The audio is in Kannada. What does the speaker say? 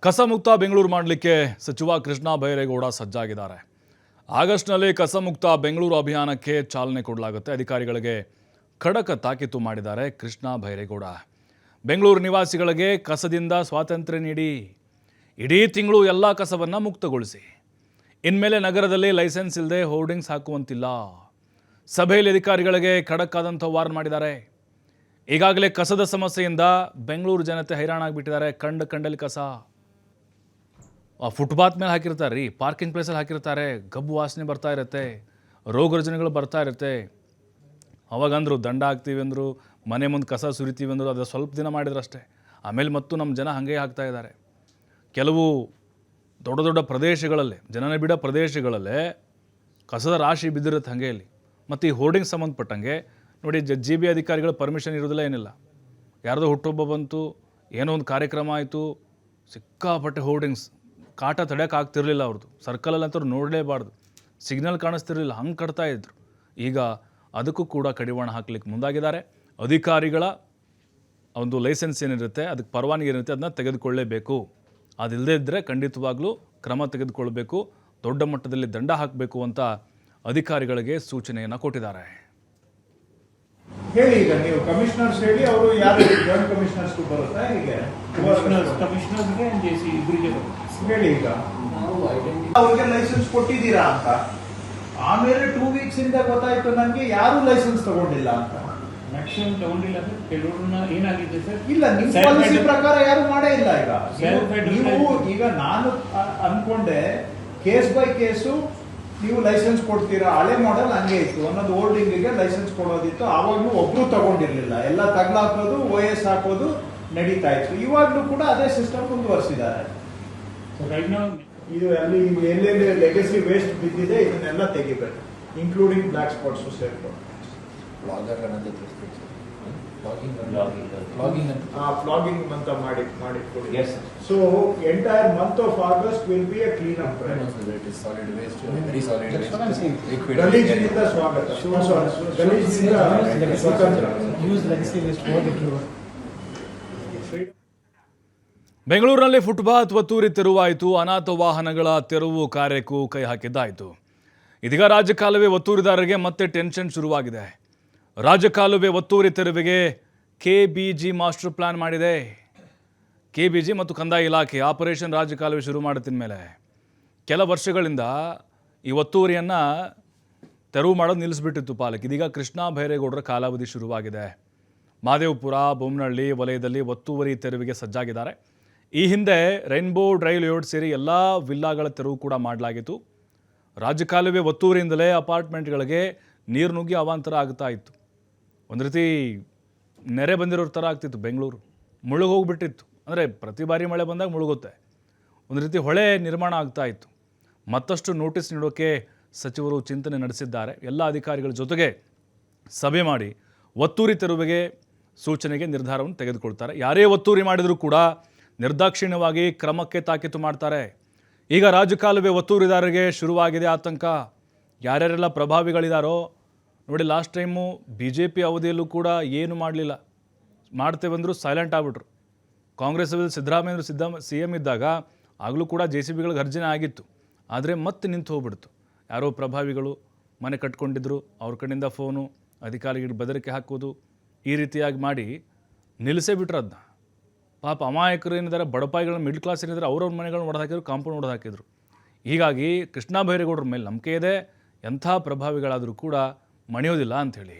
ಕಸಮುಕ್ತ ಬೆಂಗಳೂರು ಮಾಡಲಿಕ್ಕೆ ಸಚಿವ ಕೃಷ್ಣ ಬೈರೇಗೌಡ ಸಜ್ಜಾಗಿದ್ದಾರೆ. ಆಗಸ್ಟ್ನಲ್ಲಿ ಕಸಮುಕ್ತ ಬೆಂಗಳೂರು ಅಭಿಯಾನಕ್ಕೆ ಚಾಲನೆ ಕೊಡಲಾಗುತ್ತೆ. ಅಧಿಕಾರಿಗಳಿಗೆ ಖಡಕ್ ತಾಕೀತು ಮಾಡಿದ್ದಾರೆ ಕೃಷ್ಣ ಬೈರೇಗೌಡ. ಬೆಂಗಳೂರು ನಿವಾಸಿಗಳಿಗೆ ಕಸದಿಂದ ಸ್ವಾತಂತ್ರ್ಯ ನೀಡಿ, ಇಡೀ ತಿಂಗಳು ಎಲ್ಲ ಕಸವನ್ನು ಮುಕ್ತಗೊಳಿಸಿ, ಇನ್ಮೇಲೆ ನಗರದಲ್ಲಿ ಲೈಸೆನ್ಸ್ ಇಲ್ಲದೆ ಹೋರ್ಡಿಂಗ್ಸ್ ಹಾಕುವಂತಿಲ್ಲ. ಸಭೆಯಲ್ಲಿ ಅಧಿಕಾರಿಗಳಿಗೆ ಖಡಕ್ ಆದಂಥ ವಾರ್ನ್ ಮಾಡಿದ್ದಾರೆ. ಈಗಾಗಲೇ ಕಸದ ಸಮಸ್ಯೆಯಿಂದ ಬೆಂಗಳೂರು ಜನತೆ ಹೈರಾಣಾಗಿಬಿಟ್ಟಿದ್ದಾರೆ. ಕಂಡಲ್ಲಿ ಕಸ ಫುಟ್ಪಾತ್ ಮೇಲೆ ಹಾಕಿರ್ತಾರೆ ರೀ, ಪಾರ್ಕಿಂಗ್ ಪ್ಲೇಸಲ್ಲಿ ಹಾಕಿರ್ತಾರೆ. ಗಬ್ಬು ವಾಸನೆ ಬರ್ತಾ ಇರುತ್ತೆ, ರೋಗ ರುಜಿನಗಳು ಬರ್ತಾ ಇರುತ್ತೆ. ಅವಾಗಂದ್ರು ದಂಡ ಹಾಕ್ತೀವಿ ಅಂದರು, ಮನೆ ಮುಂದೆ ಕಸ ಸುರಿತೀವಿ ಅಂದರು. ಅದು ಸ್ವಲ್ಪ ದಿನ ಮಾಡಿದ್ರಷ್ಟೇ. ಆಮೇಲೆ ಮತ್ತು ನಮ್ಮ ಜನ ಹಾಗೆ ಹಾಕ್ತಾ ಇದ್ದಾರೆ. ಕೆಲವು ದೊಡ್ಡ ದೊಡ್ಡ ಪ್ರದೇಶಗಳಲ್ಲೇ, ಜನನಿಬಿಡ ಪ್ರದೇಶಗಳಲ್ಲೇ ಕಸದ ರಾಶಿ ಬಿದ್ದಿರುತ್ತೆ ಹಾಗೆಯಲ್ಲಿ. ಮತ್ತು ಈ ಹೋರ್ಡಿಂಗ್ ಸಂಬಂಧಪಟ್ಟಂಗೆ ನೋಡಿ, ಜಿ ಬಿ ಅಧಿಕಾರಿಗಳ ಪರ್ಮಿಷನ್ ಇರೋದಿಲ್ಲ, ಏನಿಲ್ಲ. ಯಾರ್ದೋ ಹುಟ್ಟುಹಬ್ಬ ಬಂತು, ಏನೋ ಒಂದು ಕಾರ್ಯಕ್ರಮ ಆಯಿತು, ಸಿಕ್ಕಾಪಟ್ಟೆ ಹೋರ್ಡಿಂಗ್ಸ್, ಕಾಟ ತಡೆಯೋಕ್ಕಾಗ್ತಿರ್ಲಿಲ್ಲ ಅವ್ರದ್ದು. ಸರ್ಕಲಲ್ಲಂತೂ ನೋಡಲೇಬಾರ್ದು, ಸಿಗ್ನಲ್ ಕಾಣಿಸ್ತಿರ್ಲಿಲ್ಲ, ಹಂಗೆ ಕಟ್ತಾ ಇದ್ರು. ಈಗ ಅದಕ್ಕೂ ಕೂಡ ಕಡಿವಾಣ ಹಾಕ್ಲಿಕ್ಕೆ ಮುಂದಾಗಿದ್ದಾರೆ. ಅಧಿಕಾರಿಗಳ ಒಂದು ಲೈಸೆನ್ಸ್ ಏನಿರುತ್ತೆ, ಅದಕ್ಕೆ ಪರವಾನಗಿ ಏನಿರುತ್ತೆ, ಅದನ್ನ ತೆಗೆದುಕೊಳ್ಳಲೇಬೇಕು. ಅದಿಲ್ಲದೇ ಇದ್ದರೆ ಖಂಡಿತವಾಗ್ಲೂ ಕ್ರಮ ತೆಗೆದುಕೊಳ್ಬೇಕು, ದೊಡ್ಡ ಮಟ್ಟದಲ್ಲಿ ದಂಡ ಹಾಕಬೇಕು ಅಂತ ಅಧಿಕಾರಿಗಳಿಗೆ ಸೂಚನೆಯನ್ನು ಕೊಟ್ಟಿದ್ದಾರೆ. ಹೇಳಿ, ಈಗ ನೀವು ಕಮಿಷನರ್ಸ್ ಹೇಳಿ, ಅವರು ಯಾರು ಜಾಯಿಂಟ್ ಕಮಿಷನರ್ಸ್ ಬರುತ್ತಾ? ಹೀಗೆ ಕಮಿಷನರ್ಸ್ಗೆ ಇಬ್ಬರಿಗೆ ಹೇಳಿ. ಈಗ ಅವ್ರಿಗೆ ಲೈಸೆನ್ಸ್ ಕೊಟ್ಟಿದ್ದೀರಾ ಅಂತ, ಆಮೇಲೆ 2 ವೀಕ್ಸ್ ಇಂದ ಗೊತ್ತಾಯ್ತು ನನಗೆ ಯಾರು ಲೈಸೆನ್ಸ್ ತಗೊಂಡಿಲ್ಲ ಅಂತ. ಮ್ಯಾಕ್ಸಿಮಮ್ ತಗೊಂಡಿಲ್ಲ ಸರ್, ಕೆಲವ್ರನ್ನ ಏನಾಗಿದೆ ಸರ್, ಇಲ್ಲ ನಿಮ್ಮ ಪಾಲಿಸಿ ಪ್ರಕಾರ ಯಾರು ಮಾಡೇ ಇಲ್ಲ. ಈಗ ನಾನು ಅನ್ಕೊಂಡೆ ಕೇಸ್ ಬೈ ಕೇಸು ನೀವು ಲೈಸೆನ್ಸ್ ಕೊಡ್ತೀರಾ. ಹಳೆ ಮಾಡೆಲ್ ಹಂಗೆ ಇತ್ತು, ಅನ್ನೋದು ಹೋಲ್ಡಿಂಗಿಗೆ ಲೈಸೆನ್ಸ್ ಕೊಡೋದಿತ್ತು. ಆವಾಗ್ಲೂ ಒಬ್ರು ತಗೊಂಡಿರ್ಲಿಲ್ಲ, ಎಲ್ಲ ತಗ್ಲಾಕೋದು, OS ಹಾಕೋದು ನಡೀತಾ ಇತ್ತು. ಇವಾಗ್ಲೂ ಕೂಡ ಅದೇ ಸಿಸ್ಟಮ್ ಮುಂದುವರಿಸಿದ್ದಾರೆ. ಇದು ಅಲ್ಲಿ ಎಲ್ಲೆಲ್ಲಿ ಲೆಗಸಿ ವೇಸ್ಟ್ ಬಿದ್ದಿದೆ ಇದನ್ನೆಲ್ಲ ತೆಗಿಬೇಕು, ಇನ್ಕ್ಲೂಡಿಂಗ್ ಬ್ಲಾಕ್ ಸ್ಪಾಟ್ಸ್ ಸೇರ್ಕೊಂಡು. ಫ್ಲಾಗಿಂಗ್ ಅಂತ ಮಾಡಿ ಕೊಡಿ. So entire month of August will be a clean up. ಗಲೀಜಿನಿಂದ ಸ್ವಾಗತ, ಗಲೀಜಿನಿಂದ ಸ್ವತಂತ್ರ. ಬೆಂಗಳೂರಿನಲ್ಲಿ ಫುಟ್ಪಾತ್ ಒತ್ತುವರಿ ತೆರವಾಯಿತು. ಅನಾಥ ವಾಹನಗಳ ತೆರವು ಕಾರ್ಯಕ್ಕೂ ಕೈ ಹಾಕಿದ್ದಾಯಿತು. ಇದೀಗ ರಾಜಕಾಲುವೆ ಒತ್ತುವರಿದಾರರಿಗೆ ಮತ್ತೆ ಟೆನ್ಷನ್ ಶುರುವಾಗಿದೆ. ರಾಜಕಾಲುವೆ ಒತ್ತುವರಿ ತೆರವಿಗೆ KBG ಮಾಸ್ಟರ್ ಪ್ಲಾನ್ ಮಾಡಿದೆ. KBG ಮತ್ತು ಕಂದಾಯ ಇಲಾಖೆ ಆಪರೇಷನ್ ರಾಜಕಾಲುವೆ ಶುರು ಮಾಡುತ್ತಿನ ಮೇಲೆ ಕೆಲ ವರ್ಷಗಳಿಂದ ಈ ಒತ್ತುವರಿಯನ್ನು ತೆರವು ಮಾಡೋದು ನಿಲ್ಲಿಸ್ಬಿಟ್ಟಿತ್ತು ಪಾಲಕ್. ಇದೀಗ ಕೃಷ್ಣ ಬೈರೇಗೌಡರ ಕಾಲಾವಧಿ ಶುರುವಾಗಿದೆ. ಮಾದೇವಪುರ, ಬೊಮ್ಮನಹಳ್ಳಿ ವಲಯದಲ್ಲಿ ಒತ್ತುವರಿ ತೆರವಿಗೆ ಸಜ್ಜಾಗಿದ್ದಾರೆ. ಈ ಹಿಂದೆ ರೈನ್ಬೋ ಡ್ರೈವ್ ಲೇಔಟ್ ಸೇರಿ ಎಲ್ಲ ವಿಲ್ಲಾಗಳ ತೆರವು ಕೂಡ ಮಾಡಲಾಗಿತ್ತು. ರಾಜಕಾಲುವೆ ಒತ್ತುವರಿಯಿಂದಲೇ ಅಪಾರ್ಟ್ಮೆಂಟ್ಗಳಿಗೆ ನೀರು ನುಗ್ಗಿ ಅವಾಂತರ ಆಗ್ತಾ ಇತ್ತು. ಒಂದು ರೀತಿ ನೆರೆ ಬಂದಿರೋ ಥರ ಆಗ್ತಿತ್ತು. ಬೆಂಗಳೂರು ಮುಳುಗೋಗ್ಬಿಟ್ಟಿತ್ತು. ಅಂದರೆ ಪ್ರತಿ ಬಾರಿ ಮಳೆ ಬಂದಾಗ ಮುಳುಗುತ್ತೆ. ಒಂದು ರೀತಿ ಹೊಳೆ ನಿರ್ಮಾಣ ಆಗ್ತಾ ಇತ್ತು. ಮತ್ತಷ್ಟು ನೋಟಿಸ್ ನೀಡೋಕ್ಕೆ ಸಚಿವರು ಚಿಂತನೆ ನಡೆಸಿದ್ದಾರೆ. ಎಲ್ಲ ಅಧಿಕಾರಿಗಳ ಜೊತೆಗೆ ಸಭೆ ಮಾಡಿ ಒತ್ತುವರಿ ತೆರವಿಗೆ ಸೂಚನೆಗೆ ನಿರ್ಧಾರವನ್ನು ತೆಗೆದುಕೊಳ್ತಾರೆ. ಯಾರೇ ಒತ್ತುವರಿ ಮಾಡಿದರೂ ಕೂಡ ನಿರ್ದಾಕ್ಷಿಣ್ಯವಾಗಿ ಕ್ರಮಕ್ಕೆ ತಾಕೀತು ಮಾಡ್ತಾರೆ. ಈಗ ರಾಜಕಾಲುವೆ ಒತ್ತುವರಿದಾರರಿಗೆ ಶುರುವಾಗಿದೆ ಆತಂಕ. ಯಾರ್ಯಾರೆಲ್ಲ ಪ್ರಭಾವಿಗಳಿದಾರೋ ನೋಡಿ, ಲಾಸ್ಟ್ ಟೈಮು BJP ಅವಧಿಯಲ್ಲೂ ಕೂಡ ಏನು ಮಾಡಲಿಲ್ಲ, ಮಾಡ್ತೇವೆಂದರೂ ಸೈಲೆಂಟ್ ಆಗಿಬಿಟ್ರು. ಕಾಂಗ್ರೆಸ್ ಸಿದ್ದರಾಮಯ್ಯ CM ಇದ್ದಾಗ ಆಗಲೂ ಕೂಡ JCBಗಳಿಗೆ ಅರ್ಜನೆ ಆಗಿತ್ತು. ಆದರೆ ಮತ್ತೆ ನಿಂತು ಹೋಗ್ಬಿಡ್ತು. ಯಾರೋ ಪ್ರಭಾವಿಗಳು ಮನೆ ಕಟ್ಕೊಂಡಿದ್ರು, ಅವ್ರ ಕಡೆಯಿಂದ ಫೋನು, ಅಧಿಕಾರಿಗಳಿಗೆ ಬೆದರಿಕೆ ಹಾಕೋದು, ಈ ರೀತಿಯಾಗಿ ಮಾಡಿ ನಿಲ್ಲಿಸೇ ಬಿಟ್ರು ಅದನ್ನ. ಪಾಪ ಅಮಾಯಕರು ಏನಿದ್ದಾರೆ, ಬಡಪಾಯಿಗಳನ್ನ, ಮಿಡ್ಲ್ ಕ್ಲಾಸ್ ಏನಿದ್ದಾರೆ, ಅವ್ರವ್ರ ಮನೆಗಳನ್ನ ಹೊಡೆದು ಹಾಕಿದ್ರು, ಕಾಂಪೌಂಡ್ ಹೊಡೆದು ಹಾಕಿದ್ರು. ಹೀಗಾಗಿ ಕೃಷ್ಣ ಬೈರೇಗೌಡರ ಮೇಲೆ ನಂಬಿಕೆ ಇದೆ. ಎಂಥ ಪ್ರಭಾವಿಗಳಾದರೂ ಕೂಡ ಮಣಿಯೋದಿಲ್ಲ ಅಂಥೇಳಿ.